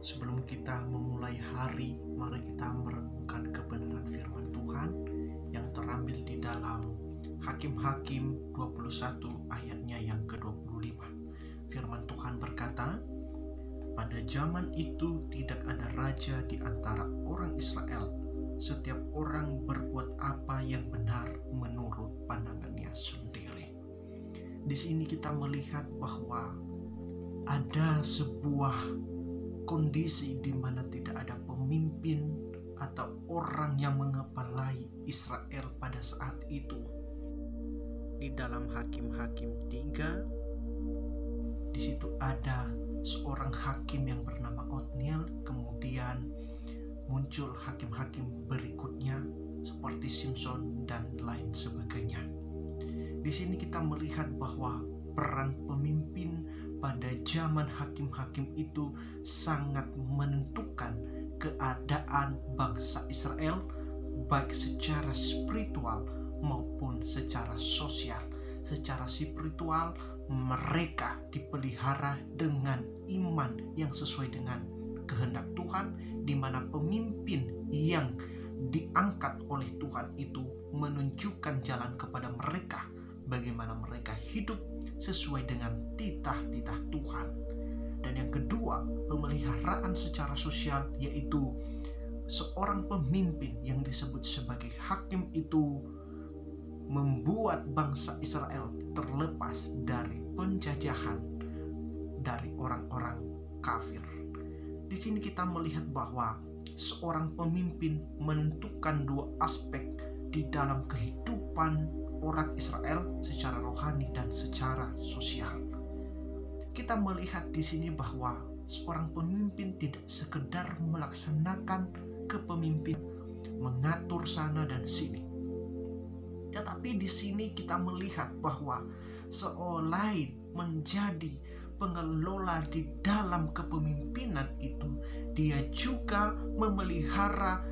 Sebelum kita memulai hari, mari kita merenungkan kebenaran firman Tuhan yang terambil di dalam Hakim-Hakim 21 ayatnya yang ke-25. Firman Tuhan berkata, "Pada zaman itu tidak ada raja di antara orang Israel. Setiap orang berbuat apa yang benar menurut pandangannya sendiri." Di sini kita melihat bahwa ada sebuah kondisi di mana tidak ada pemimpin atau orang yang mengepalai Israel pada saat itu. Di dalam Hakim-Hakim 3, di situ ada seorang hakim yang bernama Otniel, kemudian muncul hakim-hakim berikutnya seperti Simson dan lain sebagainya. Di sini kita melihat bahwa peran pemimpin pada zaman hakim-hakim itu sangat menentukan keadaan bangsa Israel, baik secara spiritual maupun secara sosial. Secara spiritual mereka dipelihara dengan iman yang sesuai dengan kehendak Tuhan, di mana pemimpin yang diangkat oleh Tuhan itu menunjukkan jalan kepada mereka, bagaimana mereka hidup sesuai dengan titah-titah Tuhan. Dan yang kedua, pemeliharaan secara sosial, yaitu seorang pemimpin yang disebut sebagai hakim itu membuat bangsa Israel terlepas dari penjajahan dari orang-orang kafir. Di sini kita melihat bahwa seorang pemimpin menentukan dua aspek di dalam kehidupan orang Israel secara rohani dan secara sosial. Kita melihat di sini bahwa seorang pemimpin tidak sekedar melaksanakan kepemimpinan, mengatur sana dan sini. Tetapi di sini kita melihat bahwa selain menjadi pengelola di dalam kepemimpinan itu, dia juga memelihara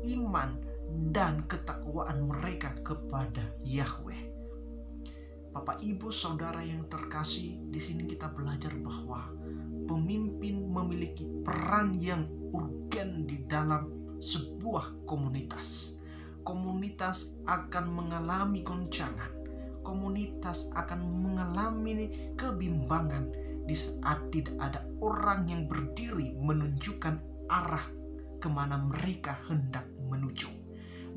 iman dan ketakwaan mereka kepada Yahweh. Bapak, Ibu, Saudara yang terkasih, di sini kita belajar bahwa pemimpin memiliki peran yang urgen di dalam sebuah komunitas. Komunitas akan mengalami goncangan. Komunitas akan mengalami kebimbangan di saat tidak ada orang yang berdiri menunjukkan arah kemana mereka hendak menuju.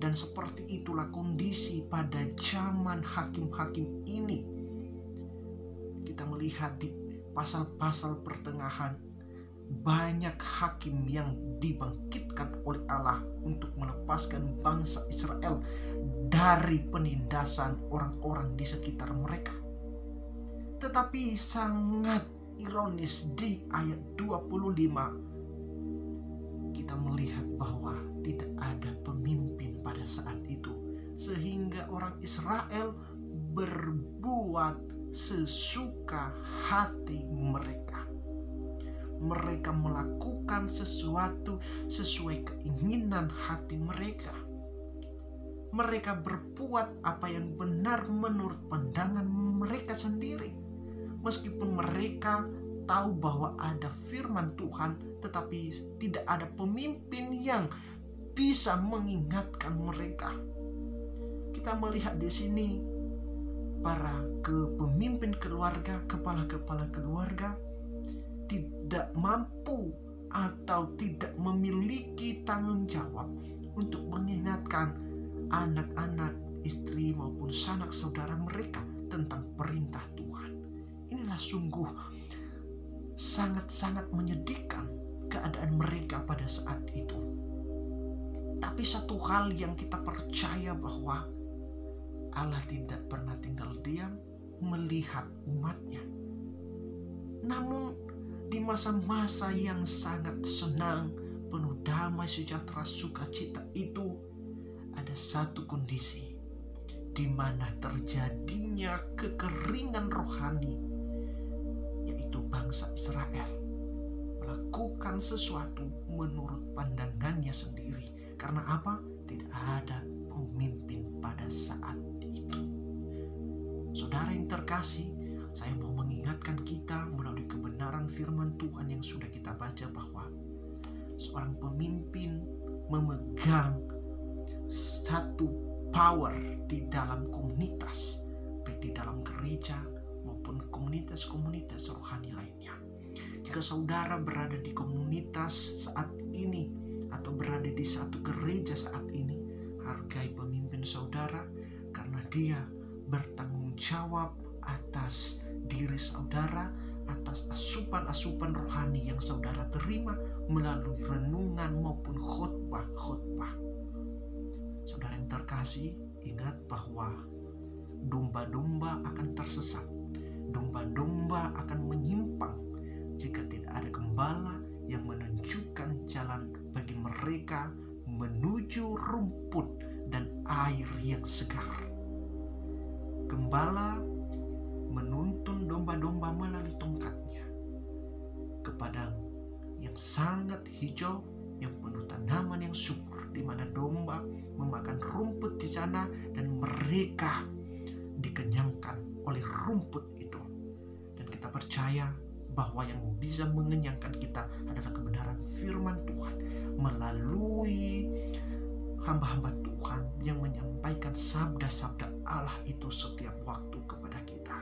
Dan seperti itulah kondisi pada zaman hakim-hakim ini. Kita melihat di pasal-pasal pertengahan, banyak hakim yang dibangkitkan oleh Allah untuk melepaskan bangsa Israel dari penindasan orang-orang di sekitar mereka. Tetapi sangat ironis, di ayat 25 kita melihat bahwa tidak ada pemimpin pada saat itu, sehingga orang Israel berbuat sesuka hati mereka. Mereka melakukan sesuatu sesuai keinginan hati mereka. Mereka berbuat apa yang benar menurut pandangan mereka sendiri. Meskipun mereka tahu bahwa ada firman Tuhan, tetapi tidak ada pemimpin yang bisa mengingatkan mereka. Kita melihat di sini para pemimpin keluarga, kepala-kepala keluarga tidak mampu atau tidak memiliki tanggung jawab untuk mengingatkan anak-anak, istri maupun sanak saudara mereka tentang perintah Tuhan. Inilah sungguh sangat-sangat menyedihkan keadaan mereka pada saat itu. Tapi satu hal yang kita percaya bahwa Allah tidak pernah tinggal diam melihat umatnya. Namun di masa-masa yang sangat senang, penuh damai, sejahtera, sukacita itu, ada satu kondisi di mana terjadinya kekeringan rohani, yaitu bangsa Israel melakukan sesuatu menurut pandangannya sendiri. Karena apa? Tidak ada pemimpin pada saat itu. Saudara yang terkasih, saya mau mengingatkan kita melalui kebenaran firman Tuhan yang sudah kita baca bahwa seorang pemimpin memegang satu power di dalam komunitas, baik di dalam gereja maupun komunitas-komunitas rohani lainnya. Jika saudara berada di komunitas saat ini atau berada di satu gereja saat ini, hargai pemimpin saudara karena dia bertanggung jawab atas diri saudara, atas asupan-asupan rohani yang saudara terima melalui renungan maupun khotbah-khotbah. Saudara yang terkasih, ingat bahwa domba-domba akan tersesat, domba-domba akan menyimpang jika tidak ada gembala yang menunjukkan jalan bagi mereka menuju rumput dan air yang segar. Gembala menuntun domba-domba melalui tongkatnya ke padang yang sangat hijau, yang penuh tanaman yang subur, di mana domba memakan rumput di sana dan mereka dikenyangkan oleh rumput itu. Dan kita percaya bahwa yang bisa mengenyangkan kita adalah kebenaran firman Tuhan melalui hamba-hamba Tuhan yang menyampaikan sabda-sabda Allah itu setiap waktu kepada kita.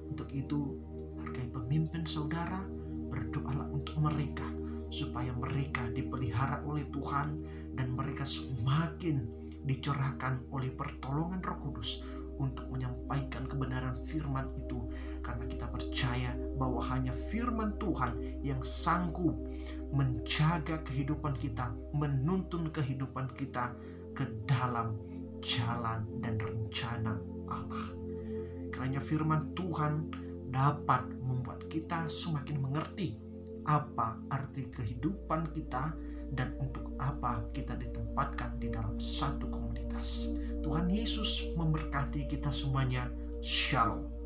Untuk itu, hargai pemimpin saudara, berdoalah untuk mereka supaya mereka dipelihara oleh Tuhan dan mereka semakin dicerahkan oleh pertolongan Roh Kudus untuk menyampaikan kebenaran firman itu, karena kita percaya bahwa hanya firman Tuhan yang sanggup menjaga kehidupan kita, menuntun kehidupan kita ke dalam jalan dan rencana Allah. Kiranya firman Tuhan dapat membuat kita semakin mengerti apa arti kehidupan kita dan untuk apa kita ditempatkan di dalam satu komunitas. Tuhan Yesus memberkati kita semuanya. Shalom.